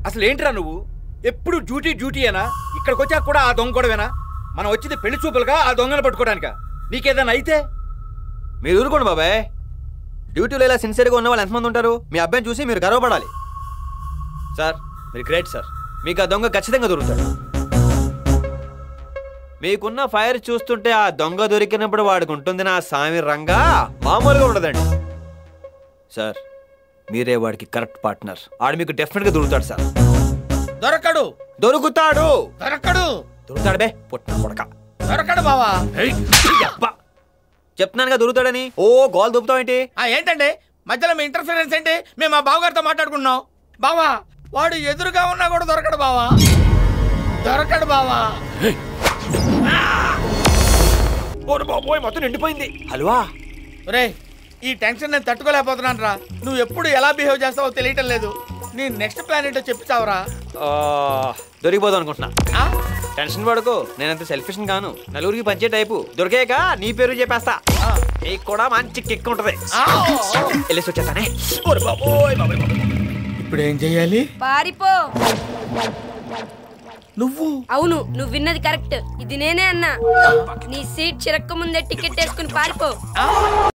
అసలు ఏంట్రా నువ్వు ఎప్పుడు డ్యూటీ డ్యూటీ అనా? ఇక్కడికి వచ్చాక కూడా ఆ దొంగ గొడవేనా? మనం వచ్చింది పెళ్లి చూపులుగా ఆ దొంగను పట్టుకోవడానిక? నీకేదైనా అయితే? మీరు ఊరుకోండి బాబాయ్. డ్యూటీలో ఇలా సిన్సియర్గా ఉన్న వాళ్ళు ఎంతమంది ఉంటారు? మీ అబ్బాయిని చూసి మీరు గర్వపడాలి. సార్ మీరు గ్రేట్ సార్. మీకు ఆ దొంగ ఖచ్చితంగా దొరుకుతాడు. మీకున్న ఫైర్ చూస్తుంటే ఆ దొంగ దొరికినప్పుడు వాడికి ఉంటుంది నా సామి రంగా మామూలుగా ఉండదండి. సార్ మీరే వాడికి కరెక్ట్ పార్ట్నర్. ఆడు మీకు డెఫినెట్గా దొరుకుతాడు సార్. దొరకడు. దొరుకుతాడు. దొరకడు. దొరుకుతాడు బే పుట్టిన కొడక. దొరకడు బావా. చెప్తున్నానుగా దొరుకుతాడని. ఓ గోల్ దొబ్బుతావేంటి? ఏంటండి మధ్యలో మీ ఇంటర్ఫిరెన్స్ ఏంటి? మేము మా బావగారితో మాట్లాడుకున్నాం. బావా వాడు ఎదురుగా ఉన్నా కూడా దొరకడు బావా. దొరకడు బావా. బాబోయ్ మొత్తం నిండిపోయింది. హల్వా రే ఈ టెన్షన్ నేను తట్టుకోలేకపోతున్నాను రా. నువ్వు ఎప్పుడు ఎలా బిహేవ్ చేస్తావో తెలియటం లేదు. నీ నెక్స్ట్ ప్లాన్ ఏంటో చెప్తావురా? దొరికిపోదాం అనుకుంటున్నా. టెన్షన్ పడుకో, నేనంత సెల్ఫిష్ గాను. నలుగురికి పంచే టైపు. దొరికాక నీ పేరు చెప్పేస్తా. నీకు కూడా మంచి కిక్ ఉంటది. వెళ్ళేసి వచ్చేస్తానే. ఇప్పుడు ఏం చెయ్యాలి? పారిపో. నువ్వు? అవును నువ్వు విన్నది కరెక్ట్. ఇది నేనే అన్నా. నీ సీట్ చిరక్క ముందే టికెట్ వేసుకుని పారిపో.